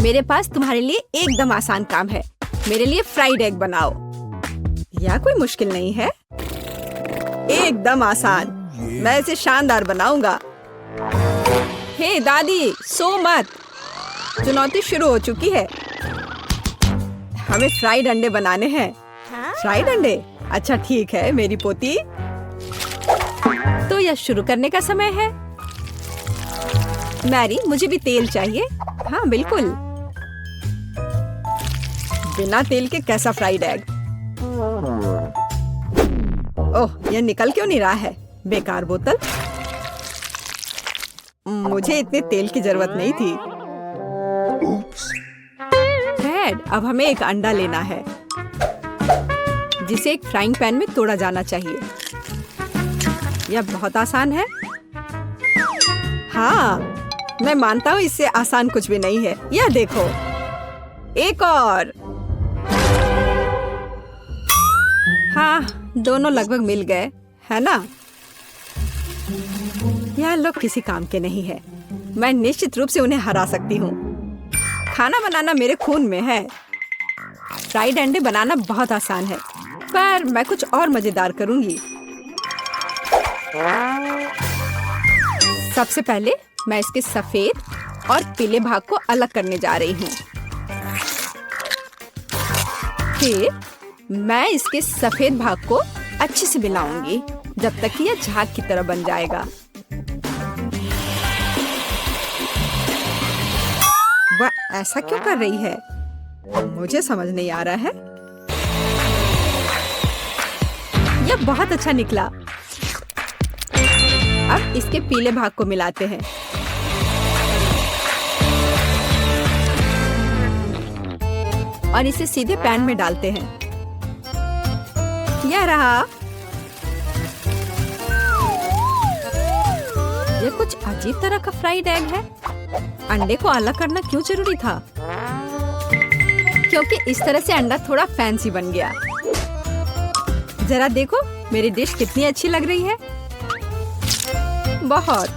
मेरे पास तुम्हारे लिए एकदम आसान काम है। मेरे लिए फ्राइड एग बनाओ। यह कोई मुश्किल नहीं है, एकदम आसान। मैं इसे शानदार बनाऊंगा। हे दादी, सो मत। चुनौती शुरू हो चुकी है। हमें फ्राइड अंडे बनाने हैं। फ्राइड अंडे? अच्छा ठीक है मेरी पोती। तो यह शुरू करने का समय है। मैरी, मुझे भी तेल चाहिए। हाँ बिल्कुल। बिना तेल के कैसा फ्राइड एग? ओह, यह निकल क्यों नहीं रहा है? बेकार बोतल। मुझे इतने तेल की जरूरत नहीं थी। फ्रेड, अब हमें एक अंडा लेना है जिसे एक फ्राइंग पैन में तोड़ा जाना चाहिए। यह बहुत आसान है। हाँ, मैं मानता हूँ इससे आसान कुछ भी नहीं है। यह देखो, एक और। हाँ, दोनों लगभग मिल गए, है ना? यह लोग किसी काम के नहीं है। मैं निश्चित रूप से उन्हें हरा सकती हूँ। खाना बनाना मेरे खून में है। फ्राइड अंडे बनाना बहुत आसान है, पर मैं कुछ और मजेदार करूंगी। सबसे पहले मैं इसके सफेद और पीले भाग को अलग करने जा रही हूँ। फिर मैं इसके सफेद भाग को अच्छे से मिलाऊंगी जब तक कि यह झाग की तरह बन जाएगा। वह ऐसा क्यों कर रही है? मुझे समझ नहीं आ रहा है। यह बहुत अच्छा निकला। अब इसके पीले भाग को मिलाते हैं। और इसे सीधे पैन में डालते हैं। यह रहा। यह कुछ अजीब तरह का फ्राइड एग है। अंडे को अलग करना क्यों जरूरी था? क्योंकि इस तरह से अंडा थोड़ा फैंसी बन गया। जरा देखो मेरी डिश कितनी अच्छी लग रही है। बहुत।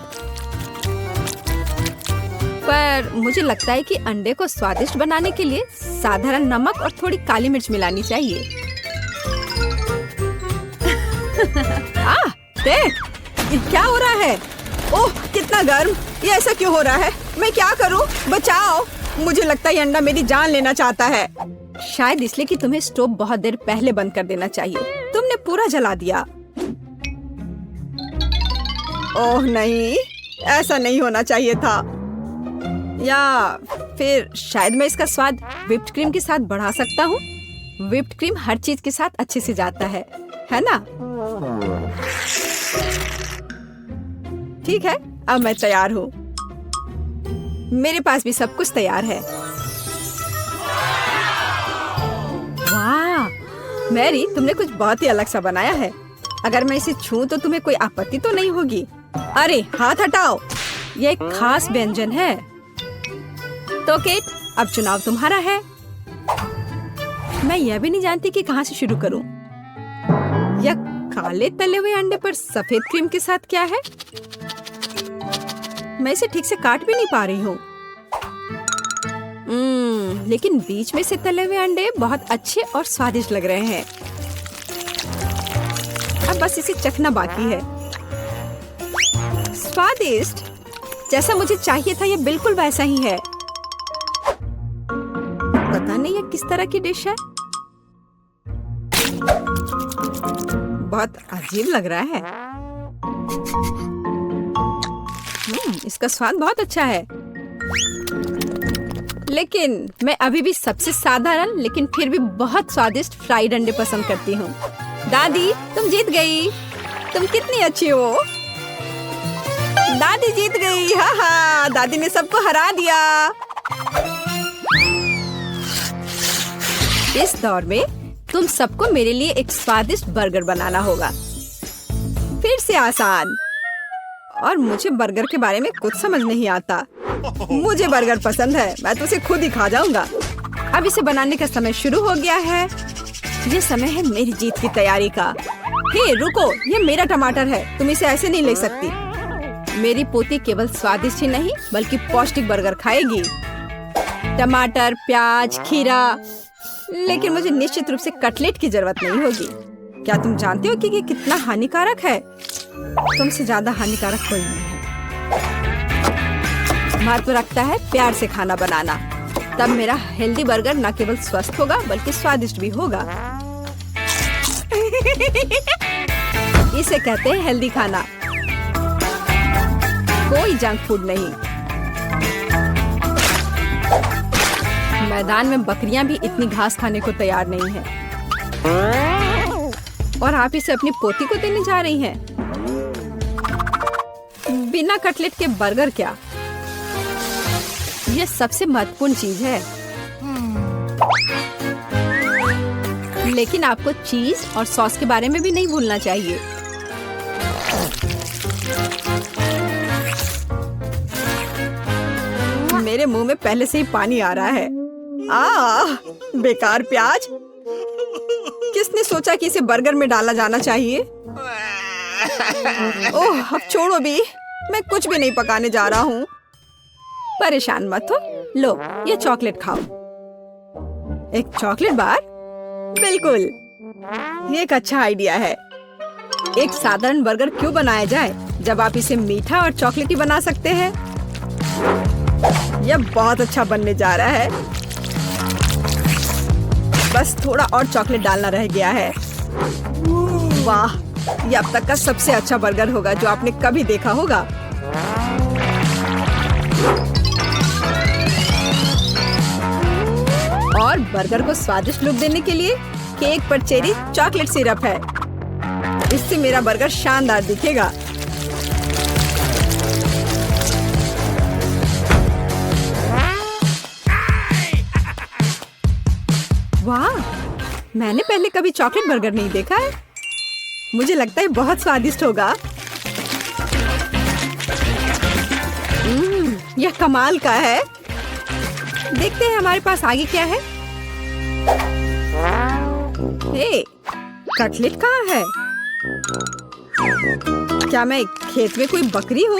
पर मुझे लगता है कि अंडे को स्वादिष्ट बनाने के लिए साधारण नमक और थोड़ी काली मिर्च मिलानी चाहिए। देख, ये क्या हो रहा है? ओह, कितना गर्म! ये ऐसा क्यों हो रहा है? मैं क्या करूं? बचाओ! मुझे लगता है ये अंडा मेरी जान लेना चाहता है। शायद इसलिए कि तुम्हें स्टोव बहुत देर पहले बंद कर देना चाहिए। तुमने पूरा जला दिया। ओह नहीं, ऐसा नहीं होना चाहिए था। या फिर शायद मैं इसका स्वाद व्हिप्ड क्रीम के साथ बढ़ा सकता हूँ। व्हिप्ड क्रीम हर चीज के साथ अच्छे से जाता है ना? ठीक है, अब मैं तैयार हूँ। मेरे पास भी सब कुछ तैयार है। वाह, मैरी, तुमने कुछ बहुत ही अलग सा बनाया है। अगर मैं इसे छूं तो तुम्हें कोई आपत्ति तो नहीं होगी? अरे हाथ हटाओ, यह एक खास व्यंजन है। तो केट, अब चुनाव तुम्हारा है। मैं यह भी नहीं जानती कि कहाँ से शुरू करूं। यह काले तले हुए अंडे पर सफेद क्रीम के साथ क्या है? मैं इसे ठीक से काट भी नहीं पा रही हूँ। लेकिन बीच में से तले हुए अंडे बहुत अच्छे और स्वादिष्ट लग रहे हैं। अब बस इसे चखना बाकी है। स्वादिष्ट, जैसा मुझे चाहिए था, यह बिल्कुल वैसा ही है। पता नहीं यह किस तरह की डिश है। बहुत अजीब लग रहा है। इसका स्वाद बहुत अच्छा है। लेकिन मैं अभी भी सबसे साधारण लेकिन फिर भी बहुत स्वादिष्ट फ्राइड अंडे पसंद करती हूँ। दादी, तुम जीत गई। तुम कितनी अच्छी हो। दादी जीत गई। हाँ हाँ, दादी ने सबको हरा दिया। इस दौर में तुम सबको मेरे लिए एक स्वादिष्ट बर्गर बनाना होगा। फिर से आसान। और मुझे बर्गर के बारे में कुछ समझ नहीं आता। मुझे बर्गर पसंद है, मैं तो उसे खुद ही खा जाऊंगा। अब इसे बनाने का समय शुरू हो गया है। ये समय है मेरी जीत की तैयारी का। हे रुको, ये मेरा टमाटर है, तुम इसे ऐसे नहीं ले सकती। मेरी पोती केवल स्वादिष्ट ही नहीं बल्कि पौष्टिक बर्गर खाएगी। टमाटर, प्याज, खीरा, लेकिन मुझे निश्चित रूप से कटलेट की जरूरत नहीं होगी। क्या तुम जानते हो कि ये कितना हानिकारक है? तुमसे ज्यादा हानिकारक कोई नहीं है। महत्व रखता है प्यार से खाना बनाना, तब मेरा हेल्दी बर्गर न केवल स्वस्थ होगा बल्कि स्वादिष्ट भी होगा। इसे कहते हैं हेल्दी खाना, कोई जंक फूड नहीं। मैदान में बकरियां भी इतनी घास खाने को तैयार नहीं हैं। और आप इसे अपनी पोती को देने जा रही हैं? बिना कटलेट के बर्गर क्या? यह सबसे महत्वपूर्ण चीज है। लेकिन आपको चीज और सॉस के बारे में भी नहीं भूलना चाहिए। मेरे मुंह में पहले से ही पानी आ रहा है। बेकार प्याज। किसने सोचा कि इसे बर्गर में डाला जाना चाहिए? ओह, अब छोड़ो भी, मैं कुछ भी नहीं पकाने जा रहा हूँ। परेशान मत हो, लो ये चॉकलेट खाओ। एक चॉकलेट बार? बिल्कुल, ये एक अच्छा आइडिया है। एक साधारण बर्गर क्यों बनाया जाए जब आप इसे मीठा और चॉकलेटी बना सकते हैं? यह बहुत अच्छा बनने जा रहा है। बस थोड़ा और चॉकलेट डालना रह गया है। वाह, यह अब तक का सबसे अच्छा बर्गर होगा जो आपने कभी देखा होगा। और बर्गर को स्वादिष्ट लुक देने के लिए केक पर चेरी चॉकलेट सिरप है। इससे मेरा बर्गर शानदार दिखेगा। वाह, मैंने पहले कभी चॉकलेट बर्गर नहीं देखा है। मुझे लगता है बहुत स्वादिष्ट होगा। यह कमाल का है। देखते हैं हमारे पास आगे क्या है। हे, कटलेट कहाँ है? क्या मैं खेत में कोई बकरी हूँ?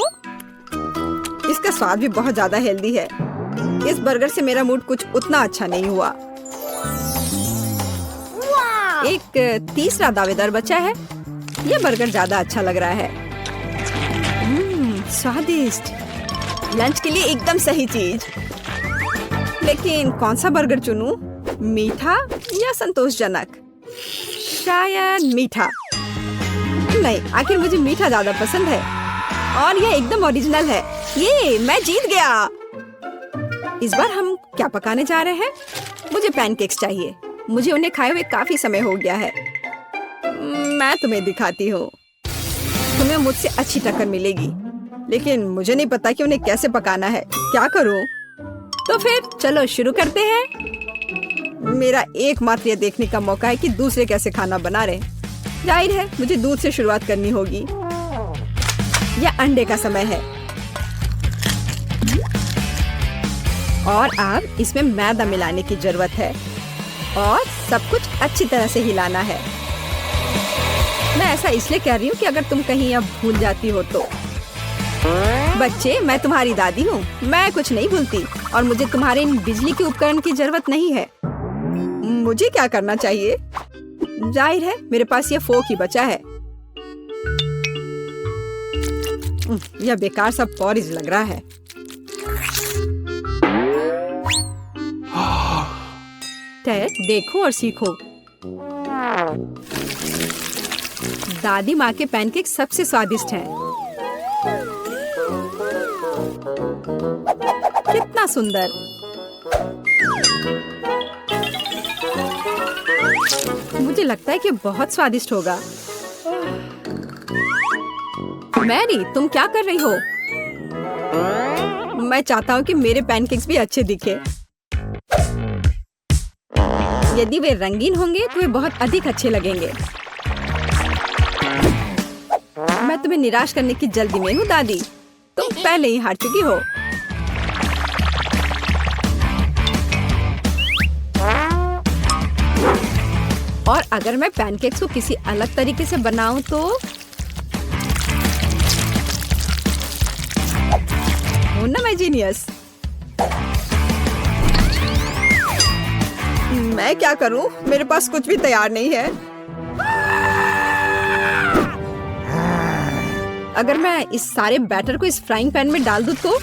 इसका स्वाद भी बहुत ज्यादा हेल्दी है। इस बर्गर से मेरा मूड कुछ उतना अच्छा नहीं हुआ। एक तीसरा दावेदार बचा है। यह बर्गर ज्यादा अच्छा लग रहा है। स्वादिष्ट, लंच के लिए एकदम सही चीज। लेकिन कौन सा बर्गर चुनूं? मीठा या संतोषजनक? शायद मीठा। नहीं, आखिर मुझे मीठा ज्यादा पसंद है। और यह एकदम ओरिजिनल है। ये मैं जीत गया। इस बार हम क्या पकाने जा रहे हैं? मुझे पैनकेक्स चाहिए। मुझे उन्हें खाए हुए काफी समय हो गया है। मैं तुम्हें दिखाती हूँ। तुम्हें मुझसे अच्छी टक्कर मिलेगी, लेकिन मुझे नहीं पता कि उन्हें कैसे पकाना है। क्या करूँ? तो फिर चलो शुरू करते हैं। मेरा एकमात्र यह देखने का मौका है कि दूसरे कैसे खाना बना रहे। जाहिर है मुझे दूध से शुरुआत करनी होगी। यह अंडे का समय है। और अब इसमें मैदा मिलाने की जरूरत है और सब कुछ अच्छी तरह से हिलाना है। मैं ऐसा इसलिए कह रही हूँ कि अगर तुम कहीं अब भूल जाती हो तो। बच्चे, मैं तुम्हारी दादी हूँ। मैं कुछ नहीं भूलती और मुझे तुम्हारे इन बिजली के उपकरण की जरूरत नहीं है। मुझे क्या करना चाहिए? जाहिर है मेरे पास ये फोक ही बचा है। यह बेकार सा पॉरिज लग रहा है। टेड, देखो और सीखो। दादी माँ के पैनकेक सबसे स्वादिष्ट हैं। कितना सुंदर। मुझे लगता है कि बहुत स्वादिष्ट होगा। मैरी, तुम क्या कर रही हो? मैं चाहता हूँ कि मेरे पैनकेक्स भी अच्छे दिखे। यदि वे रंगीन होंगे तो वे बहुत अधिक अच्छे लगेंगे। मैं तुम्हें निराश करने की जल्दी में हूँ दादी। तुम पहले ही हार चुकी हो। और अगर मैं पैनकेक्स को किसी अलग तरीके से बनाऊं तो हो ना मैं जीनियस। मैं क्या करूं? मेरे पास कुछ भी तैयार नहीं है। अगर मैं इस सारे बैटर को इस फ्राइंग पैन में डाल दूं तो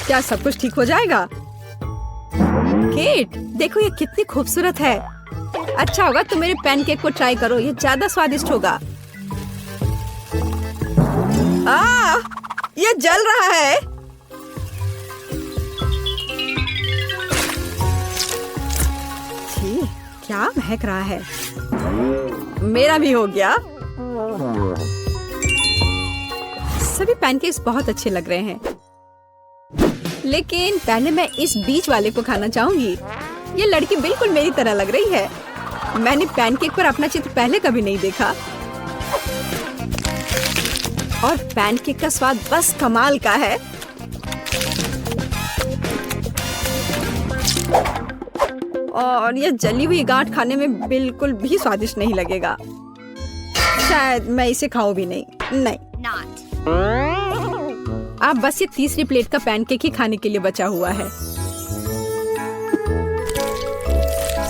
क्या सब कुछ ठीक हो जाएगा? केट, देखो ये कितनी खूबसूरत है। अच्छा होगा तुम मेरे पैनकेक को ट्राई करो, ये ज्यादा स्वादिष्ट होगा। ये जल रहा है। छी, क्या महक रहा है। मेरा भी हो गया। सभी पैनकेक्स बहुत अच्छे लग रहे हैं, लेकिन पहले मैं इस बीच वाले को खाना चाहूंगी। ये लड़की बिल्कुल मेरी तरह लग रही है। मैंने पैनकेक पर अपना चित्र पहले कभी नहीं देखा और पैनकेक का स्वाद बस कमाल का है। और ये जली हुई गांठ खाने में बिल्कुल भी स्वादिष्ट नहीं लगेगा। शायद मैं इसे खाऊं भी नहीं। अब बस ये तीसरी प्लेट का पैनकेक ही खाने के लिए बचा हुआ है।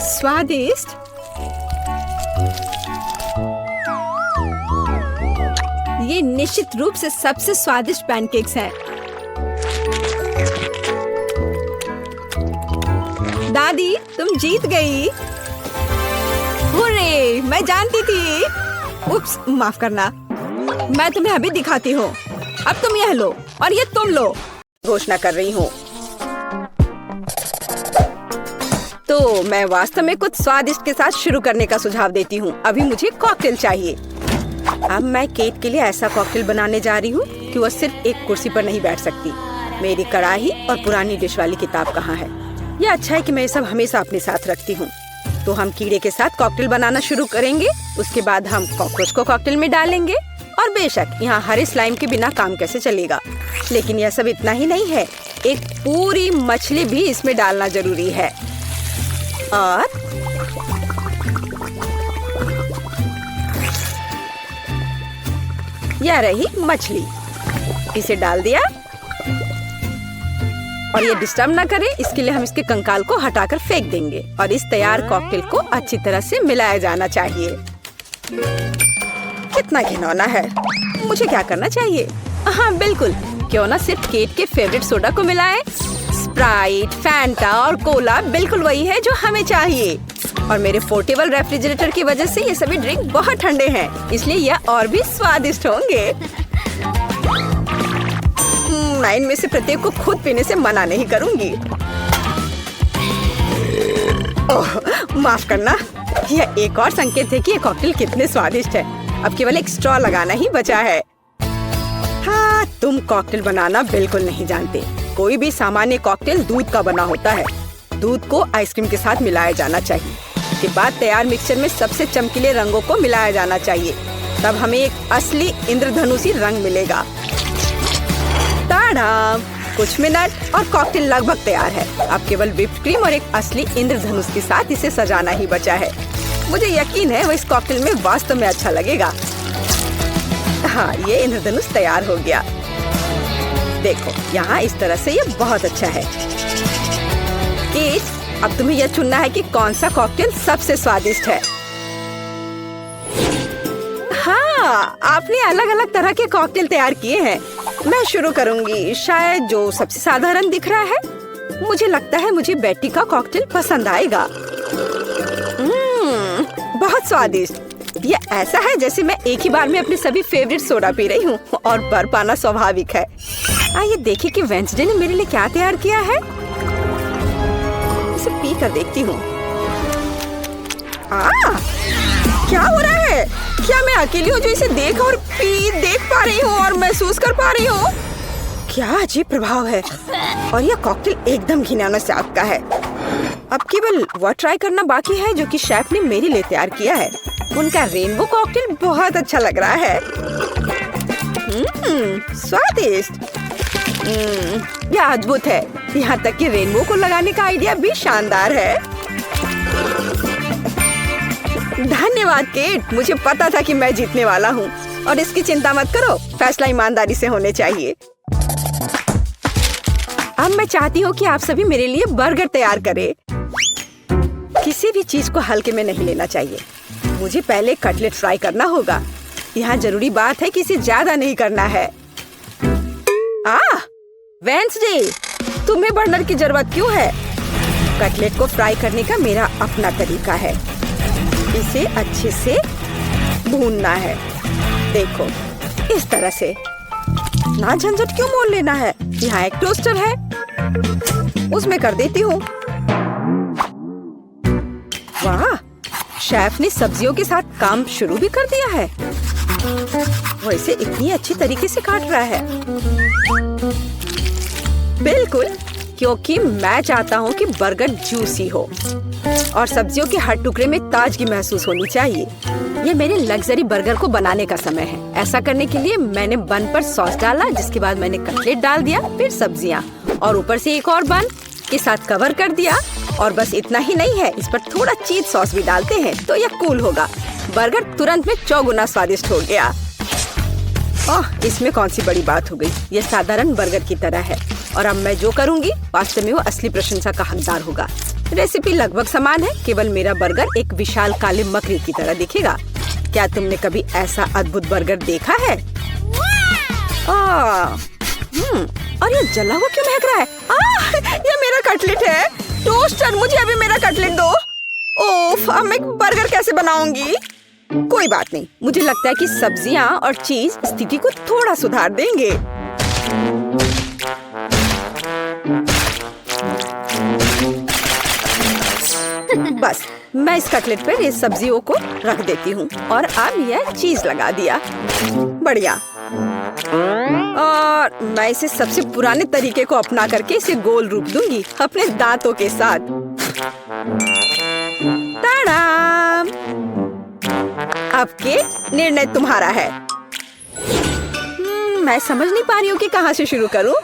स्वादिष्ट। ये निश्चित रूप से सबसे स्वादिष्ट पैनकेक्स हैं। दादी, तुम जीत गई। हुर्रे, मैं जानती थी। उप्स, माफ करना। मैं तुम्हें अभी दिखाती हूँ। अब तुम यह लो और ये तुम लो। घोषणा कर रही हूँ। तो मैं वास्तव में कुछ स्वादिष्ट के साथ शुरू करने का सुझाव देती हूँ। अभी मुझे कॉकटेल चाहिए। अब मैं केट के लिए ऐसा कॉकटेल बनाने जा रही हूँ कि वह सिर्फ एक कुर्सी पर नहीं बैठ सकती। मेरी कढ़ाई और पुरानी डिश वाली किताब कहाँ है? यह अच्छा है कि मैं ये सब हमेशा अपने साथ रखती हूँ। तो हम कीड़े के साथ कॉकटेल बनाना शुरू करेंगे। उसके बाद हम कॉकरोच को कॉकटेल में डालेंगे। और बेशक यहाँ हरे स्लाइम के बिना काम कैसे चलेगा। लेकिन यह सब इतना ही नहीं है, एक पूरी मछली भी इसमें डालना जरूरी है। और यह रही मछली। इसे डाल दिया। और ये डिस्टर्ब ना करे, इसके लिए हम इसके कंकाल को हटाकर फेंक देंगे। और इस तैयार कॉकटेल को अच्छी तरह से मिलाया जाना चाहिए। कितना घिनौना है। मुझे क्या करना चाहिए? हाँ बिल्कुल, क्यों ना सिर्फ केट के फेवरेट सोडा को मिलाएं। स्प्राइट, फैंटा और कोला बिल्कुल वही है जो हमें चाहिए। और मेरे पोर्टेबल रेफ्रिजरेटर की वजह से ये सभी ड्रिंक बहुत ठंडे हैं, इसलिए यह और भी स्वादिष्ट होंगे। मैं इनमें से प्रत्येक को खुद पीने से मना नहीं करूंगी। ओह, माफ करना। यह एक और संकेत है कि ये कॉकटेल कितने स्वादिष्ट है। अब केवल एक स्ट्रॉ लगाना ही बचा है। हाँ, तुम कॉकटेल बनाना बिल्कुल नहीं जानते। कोई भी सामान्य कॉकटेल दूध का बना होता है। दूध को आइसक्रीम के साथ मिलाया जाना चाहिए। उसके बाद तैयार मिक्सचर में सबसे चमकीले रंगों को मिलाया जाना चाहिए। तब हमें एक असली इंद्रधनुषी रंग मिलेगा। ताड़ा! कुछ मिनट और कॉकटेल लगभग तैयार है। अब केवल व्हिप्ड क्रीम और एक असली इंद्रधनुष के साथ इसे सजाना ही बचा है। मुझे यकीन है वो इस कॉकटेल में वास्तव में अच्छा लगेगा। हाँ, ये इंद्रधनुष तैयार हो गया। देखो, यहाँ इस तरह से ये बहुत अच्छा है। केट, अब तुम्हें यह चुनना है कि कौन सा कॉकटेल सबसे स्वादिष्ट है। हाँ, आपने अलग अलग तरह के कॉकटेल तैयार किए हैं। मैं शुरू करूंगी, शायद जो सबसे साधारण दिख रहा है। मुझे लगता है मुझे बेटी का कॉकटेल पसंद आएगा। बहुत स्वादिष्ट। ये ऐसा है जैसे मैं एक ही बार में अपने सभी फेवरेट सोडा पी रही हूँ और बर्फ पाना स्वाभाविक है। आइए देखें कि वेंसडे ने मेरे लिए क्या तैयार किया है। इसे पी कर देखती हूँ। क्या हो रहा है? क्या मैं अकेली हूँ जो इसे देख पा रही हूँ और महसूस कर पा रही हूँ? क्या अजीब प्रभाव है। और यह कॉकटेल एकदम घिनौना स्वाद का है। अब केवल वह ट्राई करना बाकी है जो कि शेफ ने मेरे लिए तैयार किया है। उनका रेनबो कॉकटेल बहुत अच्छा लग रहा है। स्वादिष्ट। यह अद्भुत है। यहाँ तक कि रेनबो को लगाने का आइडिया भी शानदार है। धन्यवाद केट, मुझे पता था कि मैं जीतने वाला हूँ। और इसकी चिंता मत करो, फैसला ईमानदारी से होने चाहिए। अब मैं चाहती हूँ कि आप सभी मेरे लिए बर्गर तैयार करें। किसी भी चीज को हल्के में नहीं लेना चाहिए। मुझे पहले कटलेट फ्राई करना होगा। यहाँ जरूरी बात है कि इसे ज्यादा नहीं करना है। वेंसडे, तुम्हें बर्नर की जरूरत क्यों है? कटलेट को फ्राई करने का मेरा अपना तरीका है। इसे अच्छे से भूनना है। देखो, इस तरह से। ना झंझट क्यों मोल लेना है? यहाँ एक टोस्टर है, उसमें कर देती हूँ। वाह, शेफ ने सब्जियों के साथ काम शुरू भी कर दिया है। वो इसे इतनी अच्छी तरीके से काट रहा है। बिल्कुल, क्योंकि मैं चाहता हूँ कि बर्गर जूसी हो और सब्जियों के हर टुकड़े में ताजगी महसूस होनी चाहिए। ये मेरे लग्जरी बर्गर को बनाने का समय है। ऐसा करने के लिए मैंने बन पर सॉस डाला, जिसके बाद मैंने कटलेट डाल दिया, फिर सब्जियाँ और ऊपर से एक और बन के साथ कवर कर दिया। और बस इतना ही नहीं है, इस पर थोड़ा चीज सॉस भी डालते हैं तो यह कूल होगा। बर्गर तुरंत में 4 गुना स्वादिष्ट हो गया। इसमें कौन सी बड़ी बात हो गई? यह साधारण बर्गर की तरह है और अब मैं जो करूंगी वास्तव में वो असली प्रशंसा का हकदार होगा। रेसिपी लगभग समान है, केवल मेरा बर्गर एक विशाल काले मकड़ी की तरह दिखेगा। क्या तुमने कभी ऐसा अद्भुत बर्गर देखा है? और ये जला हुआ क्यों महक रहा है? ये मेरा कटलेट है। टोस्टर, मुझे अभी मेरा कटलेट दो। ओफ, अब मैं बर्गर कैसे बनाऊंगी? कोई बात नहीं, मुझे लगता है कि सब्जियां और चीज स्थिति को थोड़ा सुधार देंगे। बस मैं इस कटलेट पर इस सब्जियों को रख देती हूँ और अब यह चीज लगा दिया। बढ़िया। और मैं इसे सबसे पुराने तरीके को अपना करके इसे गोल रूप दूंगी अपने दांतों के साथ। ताड़ाम! अब के निर्णय तुम्हारा है। मैं समझ नहीं पा रही हूँ कि कहाँ से शुरू करूँ।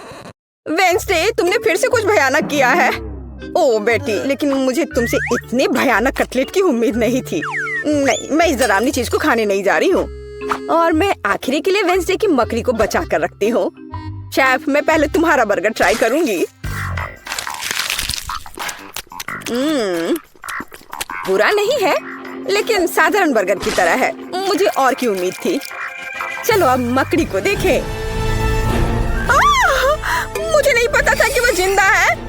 वेंसडे, तुमने फिर से कुछ भयानक किया है। ओ बेटी, लेकिन मुझे तुमसे इतने भयानक कटलेट की उम्मीद नहीं थी। नहीं, मैं इस डरावनी चीज को खाने नहीं जा रही हूँ। और मैं आखिरी के लिए वेंसडे की मकड़ी को बचा कर रखती हूँ। शेफ, मैं पहले तुम्हारा बर्गर ट्राई करूंगी। बुरा नहीं है, लेकिन साधारण बर्गर की तरह है। मुझे और की उम्मीद थी। चलो अब मकड़ी को देखें। मुझे नहीं पता था कि वो जिंदा है।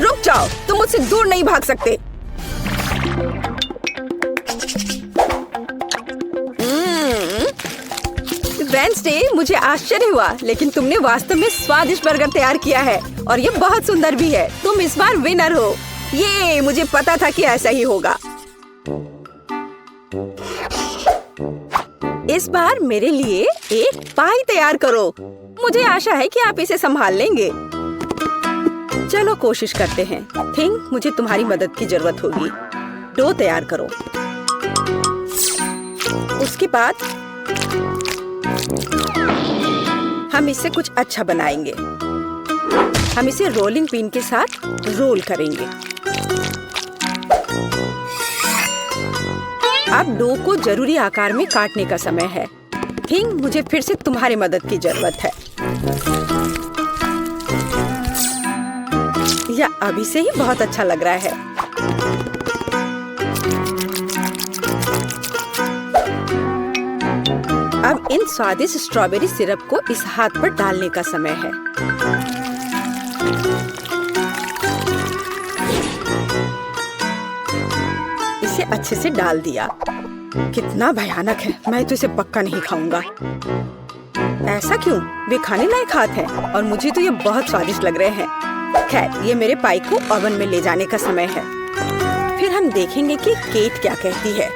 रुक जाओ, तुम मुझसे दूर नहीं भाग सकते। वेंसडे, मुझे आश्चर्य हुआ, लेकिन तुमने वास्तव में स्वादिष्ट बर्गर तैयार किया है और ये बहुत सुंदर भी है। तुम इस बार विनर हो। ये मुझे पता था कि ऐसा ही होगा। इस बार मेरे लिए एक पाई तैयार करो। मुझे आशा है कि आप इसे संभाल लेंगे। चलो कोशिश करते हैं। थिंक मुझे तुम्हारी मदद की जरूरत होगी। डो तैयार करो। उसके बाद हम इससे कुछ अच्छा बनाएंगे। हम इसे रोलिंग पिन के साथ रोल करेंगे। अब डो को जरूरी आकार में काटने का समय है। थिंक मुझे फिर से तुम्हारी मदद की जरूरत है। यह अभी से ही बहुत अच्छा लग रहा है। अब इन स्वादिष्ट स्ट्रॉबेरी सिरप को इस हाथ पर डालने का समय है। इसे अच्छे से डाल दिया। कितना भयानक है। मैं तो इसे पक्का नहीं खाऊंगा। ऐसा क्यों? वे खाने लायक हाथ हैं और मुझे तो ये बहुत स्वादिष्ट लग रहे हैं। खैर, ये मेरे पाई को ओवन में ले जाने का समय है। फिर हम देखेंगे कि केट क्या कहती है।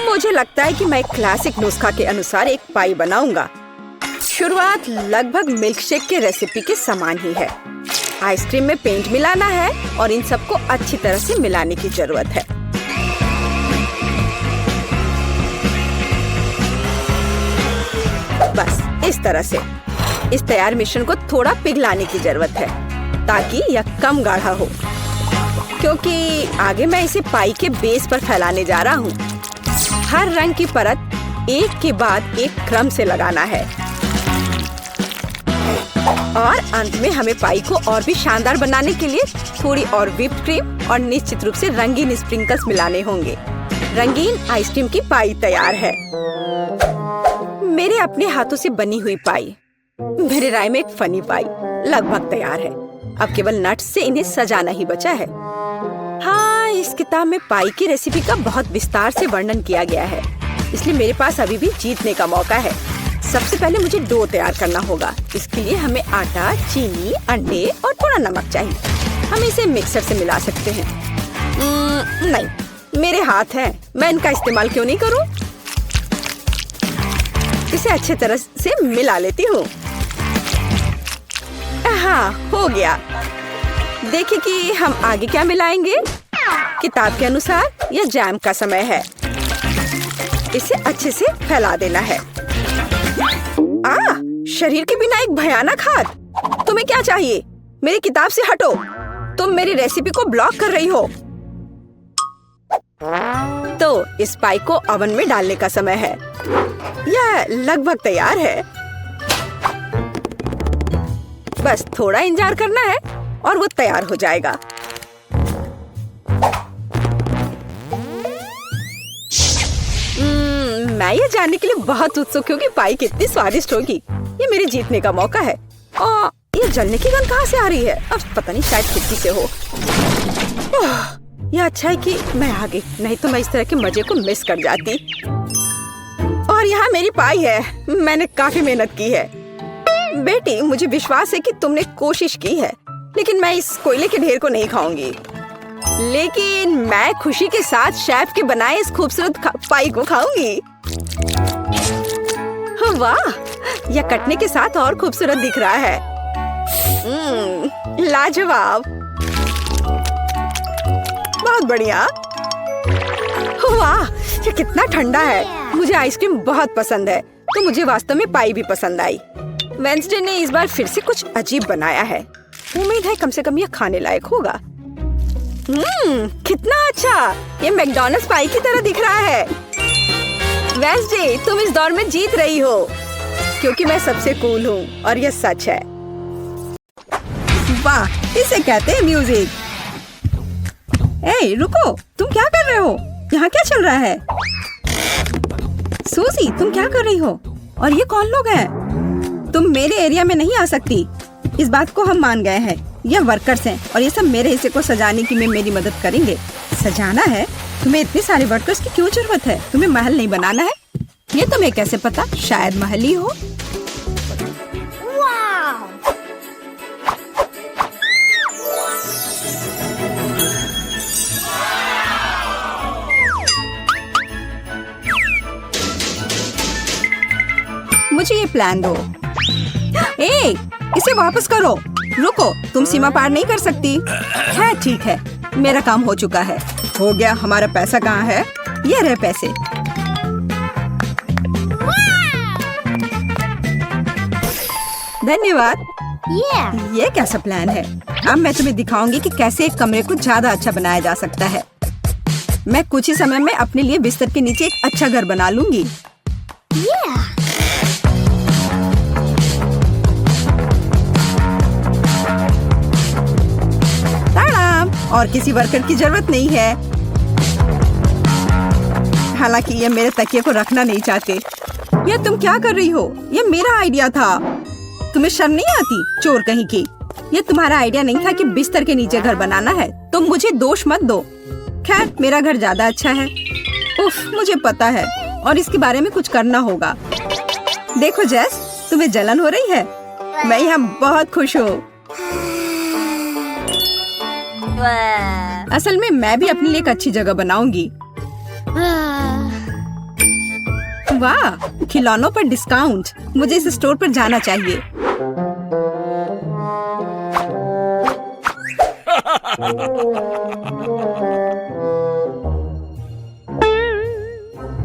मुझे लगता है कि मैं क्लासिक नुस्खा के अनुसार एक पाई बनाऊंगा। शुरुआत लगभग मिल्कशेक के रेसिपी के समान ही है। आइसक्रीम में पेंट मिलाना है और इन सबको अच्छी तरह से मिलाने की जरूरत है। बस इस तरह से। इस तैयार मिश्रण को थोड़ा पिघलाने की जरूरत है ताकि यह कम गाढ़ा हो, क्योंकि आगे मैं इसे पाई के बेस पर फैलाने जा रहा हूँ। हर रंग की परत एक के बाद एक क्रम से लगाना है। और अंत में हमें पाई को और भी शानदार बनाने के लिए थोड़ी और व्हिप्ड क्रीम और निश्चित रूप से रंगीन स्प्रिंकल्स मिलाने होंगे। रंगीन आइसक्रीम की पाई तैयार है। मेरे अपने हाथों से बनी हुई पाई, मेरे राय में एक फनी पाई लगभग तैयार है। अब केवल नट्स से इन्हें सजाना ही बचा है। हाँ, इस किताब में पाई की रेसिपी का बहुत विस्तार से वर्णन किया गया है, इसलिए मेरे पास अभी भी जीतने का मौका है। सबसे पहले मुझे डो तैयार करना होगा। इसके लिए हमें आटा, चीनी, अंडे और थोड़ा नमक चाहिए। हम इसे मिक्सर से मिला सकते हैं। नहीं, मेरे हाथ हैं, मैं इनका इस्तेमाल क्यों नहीं करूं? इसे अच्छे तरह से मिला लेती हूँ। हाँ, हो गया। देखिए कि हम आगे क्या मिलाएंगे। किताब के अनुसार यह जैम का समय है। इसे अच्छे से फैला देना है। शरीर के बिना एक भयानक हाथ। तुम्हें क्या चाहिए? मेरी किताब से हटो। तुम मेरी रेसिपी को ब्लॉक कर रही हो। तो इस पाई को ओवन में डालने का समय है। यह लगभग तैयार है। बस थोड़ा इंतजार करना है और वो तैयार हो जाएगा। मैं ये जानने के लिए बहुत उत्सुक हूँ कि पाई कितनी स्वादिष्ट होगी। ये मेरे जीतने का मौका है। और ये जलने की गंध कहाँ से आ रही है? अब पता नहीं, शायद खिड़की से हो। यह अच्छा है कि मैं आ गई, नहीं तो मैं इस तरह के मजे को मिस कर जाती। और यहाँ मेरी पाई है। मैंने काफी मेहनत की है। बेटी, मुझे विश्वास है कि तुमने कोशिश की है, लेकिन मैं इस कोयले के ढेर को नहीं खाऊंगी। लेकिन मैं खुशी के साथ शेफ के बनाए इस खूबसूरत पाई को खाऊंगी। वाह, यह कटने के साथ और खूबसूरत दिख रहा है। लाजवाब, बहुत बढ़िया। वाह, ये कितना ठंडा है। मुझे आइसक्रीम बहुत पसंद है, तो मुझे वास्तव में पाई भी पसंद आई। वेंसडे ने इस बार फिर से कुछ अजीब बनाया है। उम्मीद है कम से कम यह खाने लायक होगा। कितना अच्छा, ये मैकडॉनल्ड्स पाई की तरह दिख रहा है। वेंसडे, तुम इस दौर में जीत रही हो, क्योंकि मैं सबसे कूल हूँ और यह सच है। वाह, इसे कहते हैं म्यूजिक। ए, रुको, तुम क्या कर रहे हो? यहाँ क्या चल रहा है? सूजी, तुम क्या कर रही हो? और ये कौन लोग हैं? तुम मेरे एरिया में नहीं आ सकती। इस बात को हम मान गए हैं। ये वर्कर्स हैं और ये सब मेरे हिस्से को सजाने की में मेरी मदद करेंगे। सजाना है? तुम्हें इतने सारे वर्कर्स की क्यों जरूरत है? तुम्हें महल नहीं बनाना है? ये तुम्हें कैसे पता? शायद महल ही हो। मुझे ये प्लान दो। ए, इसे वापस करो। रुको, तुम सीमा पार नहीं कर सकती। है, ठीक है, मेरा काम हो चुका है। हो गया। हमारा पैसा कहाँ है? ये रहे पैसे। धन्यवाद। ये कैसा प्लान है? अब मैं तुम्हें दिखाऊंगी कि कैसे एक कमरे को ज्यादा अच्छा बनाया जा सकता है। मैं कुछ ही समय में अपने लिए बिस्तर के नीचे एक अच्छा घर बना लूंगी। और किसी वर्कर की जरूरत नहीं है। हालांकि ये मेरे तकिए को रखना नहीं चाहते। ये तुम क्या कर रही हो? ये मेरा आइडिया था। तुम्हें शर्म नहीं आती, चोर कहीं की? ये तुम्हारा आइडिया नहीं था कि बिस्तर के नीचे घर बनाना है। तुम मुझे दोष मत दो। खैर, मेरा घर ज्यादा अच्छा है। उफ, मुझे पता है और इसके बारे में कुछ करना होगा। देखो जेस, तुम्हें जलन हो रही है? मैं यहाँ बहुत खुश हूँ। असल में मैं भी अपने लिए एक अच्छी जगह बनाऊंगी। वाह, खिलौनों पर डिस्काउंट। मुझे इस स्टोर पर जाना चाहिए।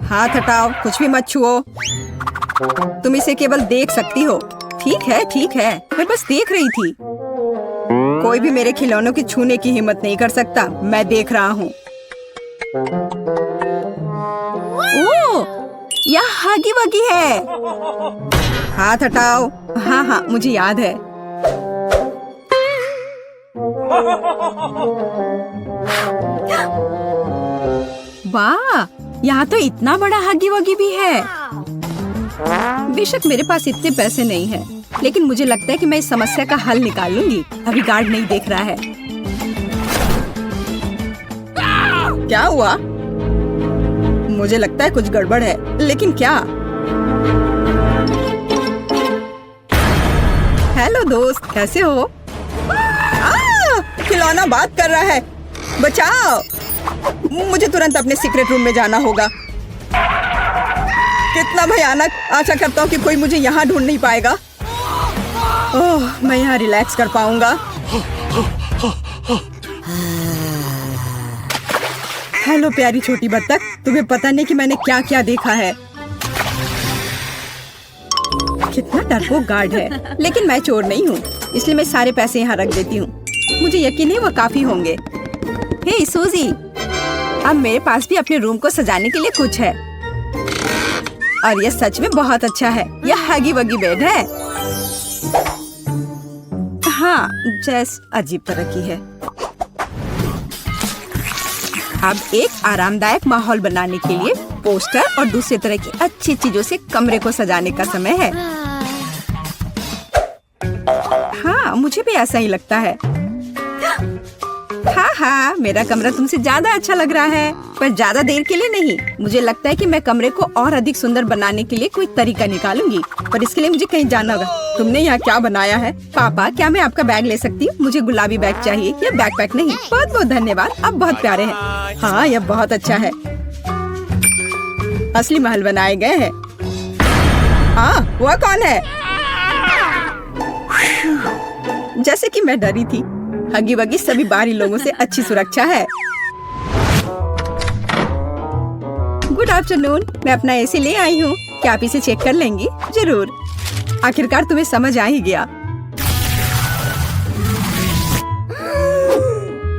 हाथ हटाओ, कुछ भी मत छुओ। तुम इसे केवल देख सकती हो। ठीक है, ठीक है, मैं बस देख रही थी। कोई भी मेरे खिलौनों की छूने की हिम्मत नहीं कर सकता। मैं देख रहा हूँ। ओह, यह हगी वगी है। हाथ हटाओ। हाँ हाँ, मुझे याद है। वाह, यहाँ तो इतना बड़ा हगी वगी भी है। बेशक मेरे पास इतने पैसे नहीं हैं, लेकिन मुझे लगता है कि मैं इस समस्या का हल निकाल लूंगी। अभी गार्ड नहीं देख रहा है। क्या हुआ? मुझे लगता है कुछ गड़बड़ है, लेकिन क्या? हेलो दोस्त, कैसे हो? खिलौना बात कर रहा है। बचाओ! मुझे तुरंत अपने सीक्रेट रूम में जाना होगा। कितना भयानक! आशा करता हूँ कि कोई मुझे यहाँ ढूंढ नहीं पाएगा। ओह, मैं यहाँ रिलैक्स कर पाऊंगा। हेलो प्यारी छोटी बत्तख, तुम्हें पता नहीं कि मैंने क्या क्या देखा है। कितना डरपोक गार्ड है, लेकिन मैं चोर नहीं हूँ, इसलिए मैं सारे पैसे यहाँ रख देती हूँ। मुझे यकीन है वो काफी होंगे। हे सूजी, अब मेरे पास भी अपने रूम को सजाने के लिए कुछ है, और यह सच में बहुत अच्छा है। यह हगी वगी बेड है। हाँ, जैस अजीब तरह की है। अब एक आरामदायक माहौल बनाने के लिए पोस्टर और दूसरे तरह की अच्छी चीजों से कमरे को सजाने का समय है। हाँ, मुझे भी ऐसा ही लगता है। हाँ, मेरा कमरा तुमसे ज्यादा अच्छा लग रहा है, पर ज्यादा देर के लिए नहीं। मुझे लगता है कि मैं कमरे को और अधिक सुंदर बनाने के लिए कोई तरीका निकालूंगी, पर इसके लिए मुझे कहीं जाना होगा। तुमने यहाँ क्या बनाया है? पापा, क्या मैं आपका बैग ले सकती हूँ? मुझे गुलाबी बैग चाहिए, ये बैकपैक नहीं। बहुत बहुत धन्यवाद, आप बहुत प्यारे हैं। हाँ, यह बहुत अच्छा है। असली महल बनाए गए हैं। हाँ, वह कौन है? जैसे कि मैं डरी थी, हगी वगी सभी बाहरी लोगों से अच्छी सुरक्षा है। गुड आफ्टरनून, मैं अपना एसी ले आई हूँ। क्या आप इसे चेक कर लेंगी? जरूर। आखिरकार तुम्हें समझ आ ही गया।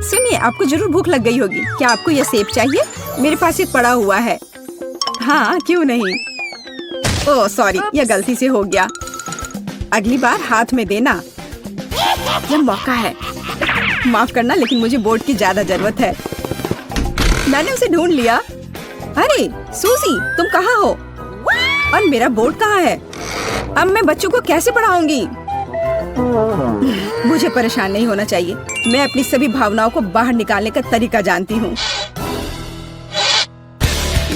सुनिए, आपको जरूर भूख लग गई होगी। क्या आपको यह सेब चाहिए? मेरे पास एक पड़ा हुआ है। हाँ, क्यों नहीं। ओह सॉरी, यह गलती से हो गया। अगली बार हाथ में देना। यह मौका है। माफ करना, लेकिन मुझे बोर्ड की ज्यादा जरूरत है। मैंने उसे ढूंढ लिया। अरे सूजी, तुम कहाँ हो? और मेरा बोर्ड कहाँ है? अब मैं बच्चों को कैसे पढ़ाऊंगी? मुझे परेशान नहीं होना चाहिए। मैं अपनी सभी भावनाओं को बाहर निकालने का तरीका जानती हूँ।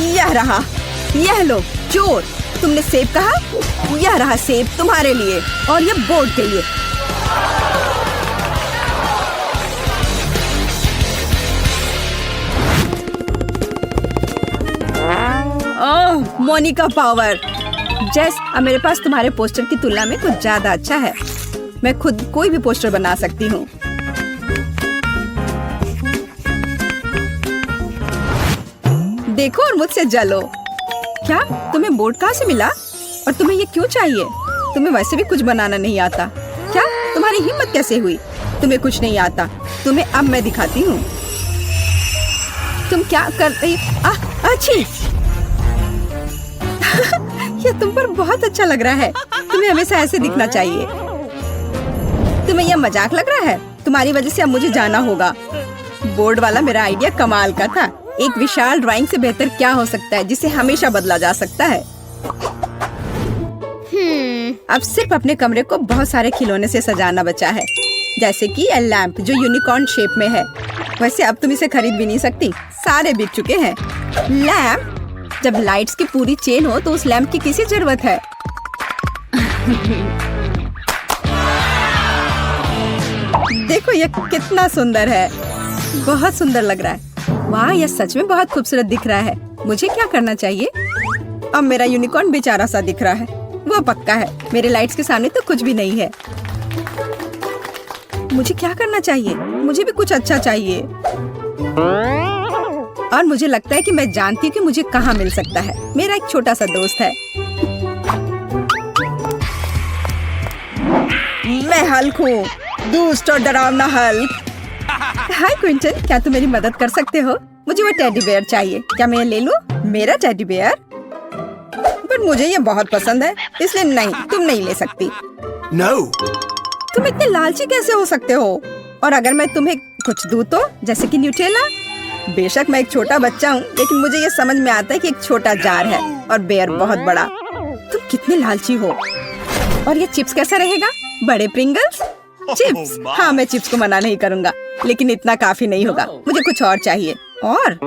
यह रहा, यह लो चोर। तुमने सेब कहा? यह रहा सेब तुम्हारे लिए, और यह बोर्ड के लिए। ओह, मोनिका पावर। जैस, अब मेरे पास तुम्हारे पोस्टर की तुलना में कुछ ज्यादा अच्छा है। मैं खुद कोई भी पोस्टर बना सकती हूँ। देखो और मुझसे जलो। क्या तुम्हें बोर्ड कहाँ से मिला? और तुम्हें ये क्यों चाहिए? तुम्हें वैसे भी कुछ बनाना नहीं आता। क्या तुम्हारी हिम्मत कैसे हुई? तुम्हें कुछ नहीं आता। तुम्हें अब मैं दिखाती हूँ। तुम क्या कर रही? अच्छी। यह तुम पर बहुत अच्छा लग रहा है। तुम्हें हमेशा ऐसे दिखना चाहिए। तुम्हें यह मजाक लग रहा है? तुम्हारी वजह से अब मुझे जाना होगा। बोर्ड वाला मेरा आइडिया कमाल का था। एक विशाल ड्राइंग से बेहतर क्या हो सकता है जिसे हमेशा बदला जा सकता है। अब सिर्फ अपने कमरे को बहुत सारे खिलौने से सजाना बचा है, जैसे कि यह लैंप जो यूनिकॉर्न शेप में है। वैसे अब तुम इसे खरीद भी नहीं सकती, सारे बिक चुके हैं। लैंप? जब लाइट्स की पूरी चेन हो तो उस लैंप की किसी जरूरत है? देखो यह कितना सुंदर है। बहुत सुंदर लग रहा है। वाह, यह सच में बहुत खूबसूरत दिख रहा है। मुझे क्या करना चाहिए? अब मेरा यूनिकॉर्न बेचारा सा दिख रहा है। वो पक्का है, मेरे लाइट्स के सामने तो कुछ भी नहीं है। मुझे क्या करना चाहिए? मुझे भी कुछ अच्छा चाहिए। और मुझे लगता है कि मैं जानती हूँ कि मुझे कहाँ मिल सकता है। मेरा एक छोटा सा दोस्त है। मैं हल्क हूँ, दुष्ट और डरावना हल्क। हाय क्विंटन, क्या तुम मेरी मदद कर सकते हो? मुझे वो टेडी बेयर चाहिए। क्या मैं ले लूं? मेरा टेडी बेयर? पर मुझे ये बहुत पसंद है, इसलिए नहीं, तुम नहीं ले सकती। No. तुम इतने लालची कैसे हो सकते हो? और अगर मैं तुम्हें कुछ दूँ तो, जैसे कि न्यूटेला? बेशक मैं एक छोटा बच्चा हूँ, लेकिन मुझे ये समझ में आता है कि एक छोटा जार है और बेयर बहुत बड़ा। तुम कितने लालची हो। और ये चिप्स कैसा रहेगा? बड़े प्रिंगल्स? चिप्स? हाँ, मैं चिप्स को मना नहीं करूँगा, लेकिन इतना काफी नहीं होगा। मुझे कुछ और चाहिए। और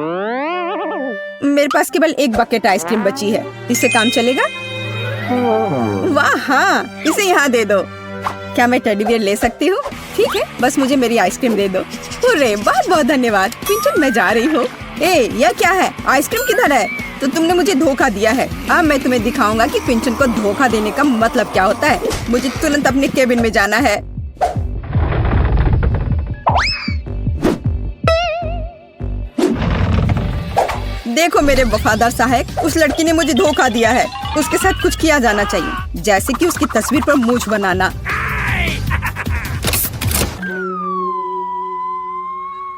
मेरे पास केवल एक बकेट आइसक्रीम बची है। इससे काम चलेगा? वाह हाँ, इसे यहाँ दे दो। क्या मैं टेडी बियर ले सकती हूँ? ठीक है, बस मुझे मेरी आइसक्रीम दे दो। अरे बहुत बहुत धन्यवाद। पिंचन, मैं जा रही हूँ। ए, यह क्या है? आइसक्रीम किधर है? तो तुमने मुझे धोखा दिया है। अब मैं तुम्हें दिखाऊंगा कि पिंचन को धोखा देने का मतलब क्या होता है। मुझे तुरंत अपने केबिन में जाना है। देखो मेरे वफादार सहायक, उस लड़की ने मुझे धोखा दिया है। उसके साथ कुछ किया जाना चाहिए, जैसे कि उसकी तस्वीर पर मूंछ बनाना।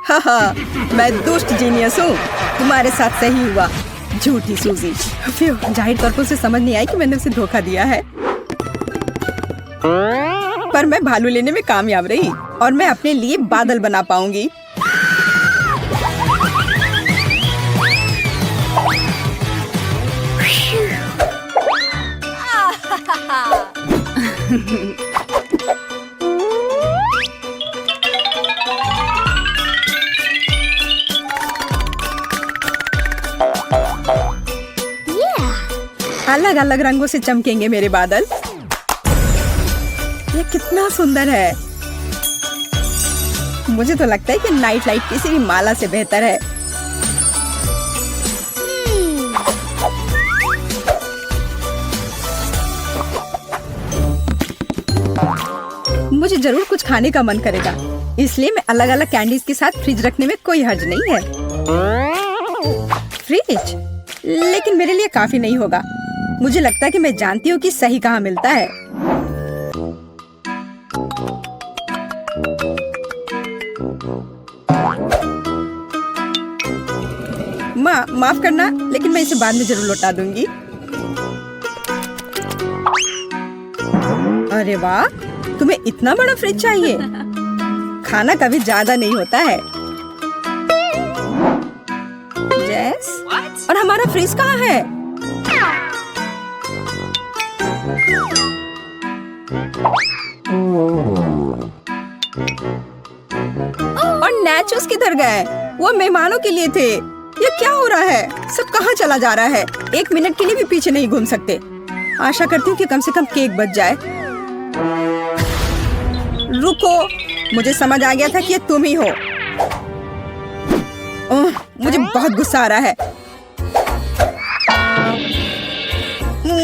हाँ, मैं दुष्ट जीनियस हूँ। तुम्हारे साथ सही हुआ, झूठी सूजी। जाहिर तौर पर उसे समझ नहीं आई कि मैंने उसे धोखा दिया है, पर मैं भालू लेने में कामयाब रही और मैं अपने लिए बादल बना पाऊंगी। अलग अलग रंगों से चमकेंगे मेरे बादल। ये कितना सुंदर है। मुझे तो लगता है कि नाइट लाइट किसी भी माला से बेहतर है। मुझे जरूर कुछ खाने का मन करेगा, इसलिए मैं अलग अलग कैंडीज के साथ फ्रिज रखने में कोई हर्ज नहीं है। फ्रिज? लेकिन मेरे लिए काफी नहीं होगा। मुझे लगता है कि मैं जानती हूँ कि सही कहाँ मिलता है। माफ करना, लेकिन मैं इसे बाद में जरूर लौटा दूंगी। अरे वाह, तुम्हें इतना बड़ा फ्रिज चाहिए? खाना कभी ज्यादा नहीं होता है। जेस, और हमारा फ्रिज कहाँ है? और नैचोस किधर गए? वो मेहमानों के लिए थे। ये क्या हो रहा है? सब कहाँ चला जा रहा है? एक मिनट के लिए भी पीछे नहीं घूम सकते। आशा करती हूँ कि कम से कम केक बच जाए। रुको, मुझे समझ आ गया था कि ये तुम ही हो। मुझे बहुत गुस्सा आ रहा है।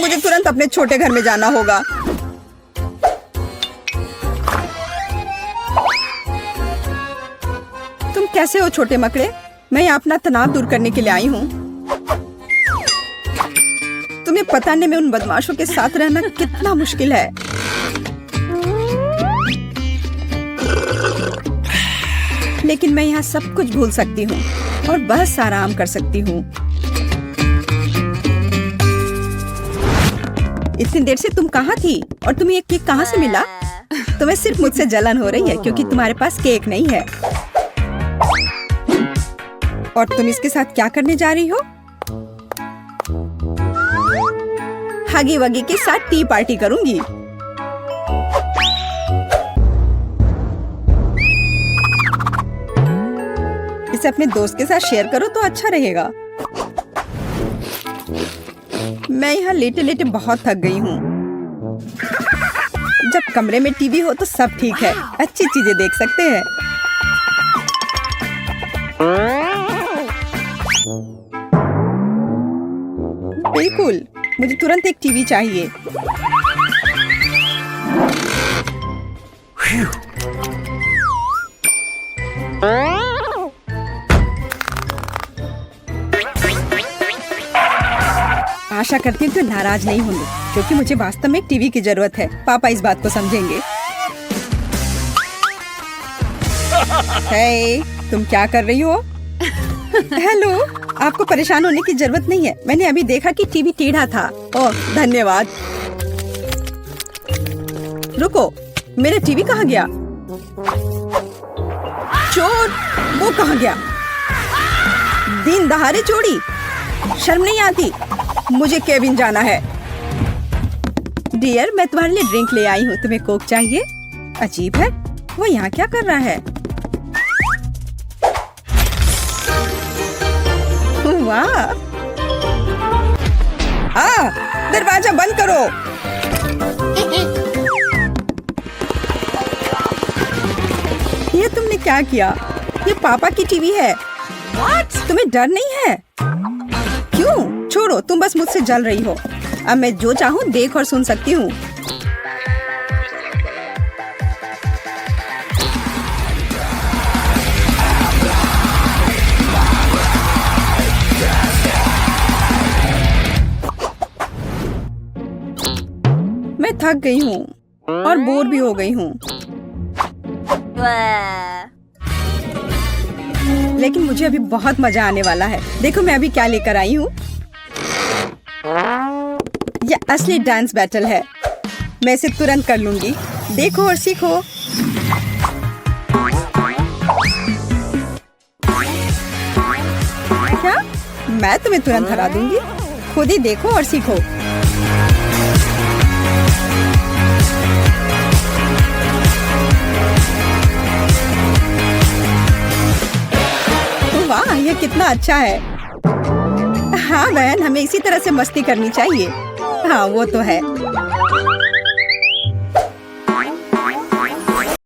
मुझे तुरंत अपने छोटे घर में जाना होगा। तुम कैसे हो छोटे मकड़े? मैं यहाँ अपना तनाव दूर करने के लिए आई हूँ। तुम्हें पता नहीं मैं उन बदमाशों के साथ रहना कितना मुश्किल है। लेकिन मैं यहाँ सब कुछ भूल सकती हूँ और बस आराम कर सकती हूँ। इतनी देर से तुम कहाँ थी और तुम्हें ये केक कहाँ से मिला? तुम्हें सिर्फ मुझसे जलन हो रही है क्योंकि तुम्हारे पास केक नहीं है। और तुम इसके साथ क्या करने जा रही हो? हगी वगी के साथ टी पार्टी करूंगी। इसे अपने दोस्त के साथ शेयर करो तो अच्छा रहेगा। मैं यहाँ लेटे लेटे बहुत थक गई हूँ। जब कमरे में टीवी हो तो सब ठीक है, अच्छी चीजें देख सकते हैं। बिल्कुल, मुझे तुरंत एक टीवी चाहिए। आशा करती हूँ कि नाराज नहीं होंगे क्योंकि मुझे वास्तव में एक टीवी की जरूरत है। पापा इस बात को समझेंगे। हे, तुम क्या कर रही हो? हेलो, आपको परेशान होने की जरूरत नहीं है। मैंने अभी देखा कि टीवी टेढ़ा था। ओह धन्यवाद। रुको, मेरा टीवी कहाँ गया? चोर, वो कहाँ गया? दिन दहाड़े चोरी, शर्म नहीं आती? मुझे केबिन जाना है। डियर, मैं तुम्हारे लिए ड्रिंक ले आई हूँ, तुम्हें कोक चाहिए? अजीब है, वो यहाँ क्या कर रहा है? वाह! दरवाजा बंद करो। ये तुमने क्या किया? ये पापा की टीवी है। What? तुम्हें डर नहीं है? क्यों? छोड़ो, तुम बस मुझसे जल रही हो। अब मैं जो चाहूँ देख और सुन सकती हूँ। मैं थक गई हूँ और बोर भी हो गई हूँ। लेकिन मुझे अभी बहुत मजा आने वाला है। देखो मैं अभी क्या लेकर आई हूँ। यह असली डांस बैटल है। मैं इसे तुरंत कर लूंगी। देखो और सीखो। क्या? मैं तुम्हें तुरंत हरा दूंगी। खुद ही देखो और सीखो। वाह, ये कितना अच्छा है। हाँ बहन, हमें इसी तरह से मस्ती करनी चाहिए। हाँ वो तो है।